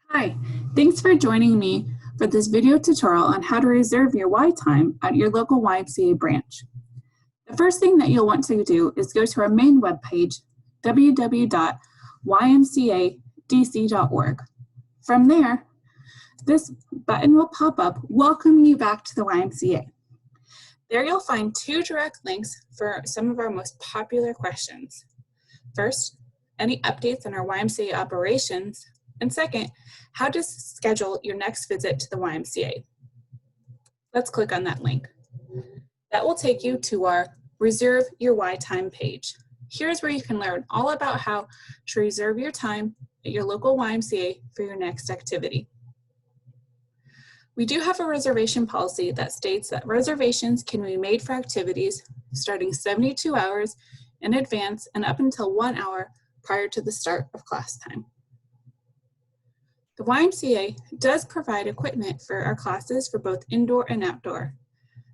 Hi, thanks for joining me for this video tutorial on how to reserve your Y time at your local YMCA branch. The first thing that you'll want to do is go to our main webpage, www.ymcadc.org. From there, this button will pop up welcoming you back to the YMCA. There you'll find two direct links for some of our most popular questions. First, any updates on our YMCA operations, and second, how to schedule your next visit to the YMCA. Let's click on that link. That will take you to our Reserve Your Y Time page. Here's where you can learn all about how to reserve your time at your local YMCA for your next activity. We do have a reservation policy that states that reservations can be made for activities starting 72 hours in advance and up until 1 hour prior to the start of class time. The YMCA does provide equipment for our classes for both indoor and outdoor.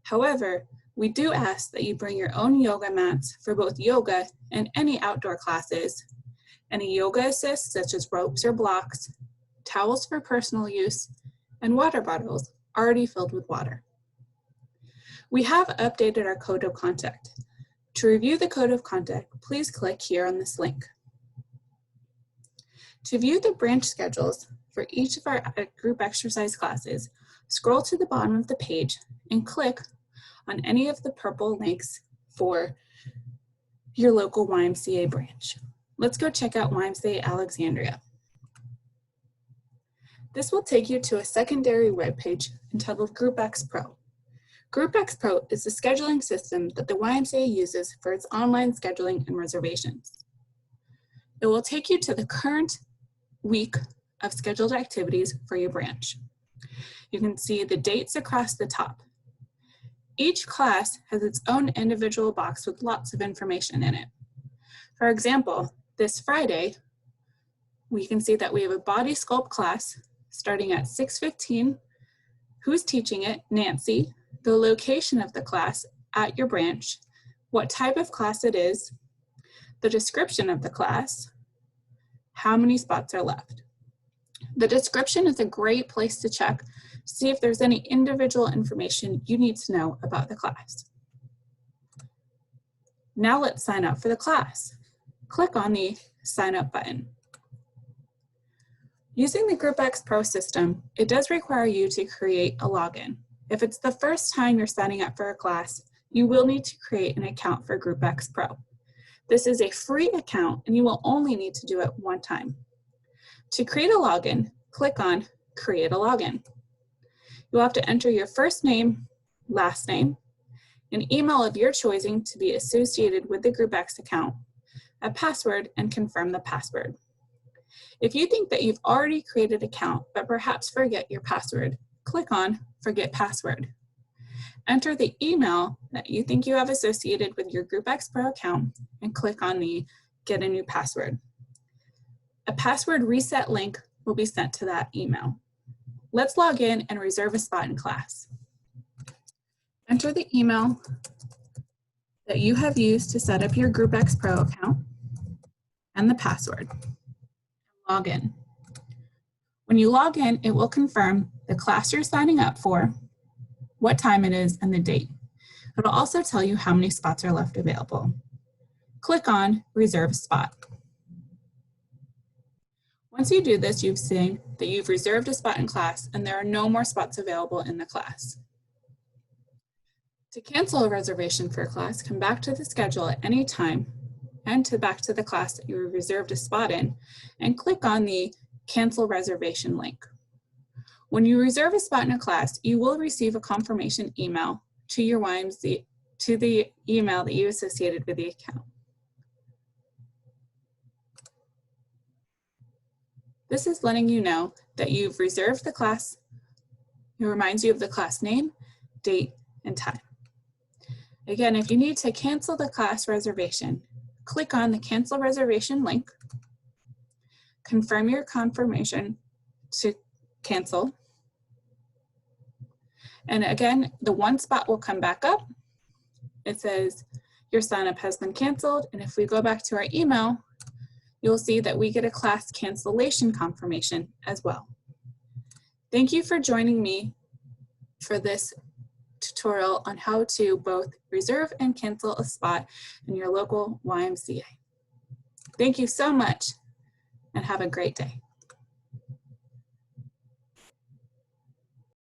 However, we do ask that you bring your own yoga mats for both yoga and any outdoor classes, any yoga assists such as ropes or blocks, towels for personal use, and water bottles already filled with water. We have updated our code of conduct. To review the code of conduct, please click here on this link. To view the branch schedules for each of our group exercise classes, scroll to the bottom of the page and click on any of the purple links for your local YMCA branch. Let's go check out YMCA Alexandria. This will take you to a secondary webpage entitled Group X Pro. Group X Pro is the scheduling system that the YMCA uses for its online scheduling and reservations. It will take you to the current week of scheduled activities for your branch. You can see the dates across the top. Each class has its own individual box with lots of information in it. For example, this Friday, we can see that we have a body sculpt class starting at 6:15. Who's teaching it? Nancy. The location of the class at your branch, what type of class it is, the description of the class, how many spots are left. The description is a great place to check to see if there's any individual information you need to know about the class. Now let's sign up for the class. Click on the Sign Up button. Using the Group X Pro system, it does require you to create a login. If it's the first time you're signing up for a class, you will need to create an account for Group X Pro. This is a free account and you will only need to do it one time. To create a login, click on Create a Login. You'll have to enter your first name, last name, an email of your choosing to be associated with the Group X account, a password, and confirm the password. If you think that you've already created an account but perhaps forget your password, click on Forget Password. Enter the email that you think you have associated with your Group X Pro account and click on the Get a New Password. A password reset link will be sent to that email. Let's log in and reserve a spot in class. Enter the email that you have used to set up your Group X Pro account and the password. Log in. When you log in, it will confirm the class you're signing up for, what time it is, and the date. It'll also tell you how many spots are left available. Click on Reserve a Spot. Once you do this, you've seen that you've reserved a spot in class and there are no more spots available in the class. To cancel a reservation for a class, come back to the schedule at any time and back to the class that you reserved a spot in and click on the Cancel Reservation link. When you reserve a spot in a class, you will receive a confirmation email to your YMCA, to the email that you associated with the account. This is letting you know that you've reserved the class. It reminds you of the class name, date, and time. Again, if you need to cancel the class reservation, click on the Cancel Reservation link, confirm your confirmation to cancel, and again, the one spot will come back up. It says your sign up has been canceled, and if we go back to our email, you'll see that we get a class cancellation confirmation as well. Thank you for joining me for this tutorial on how to both reserve and cancel a spot in your local YMCA. Thank you so much and have a great day.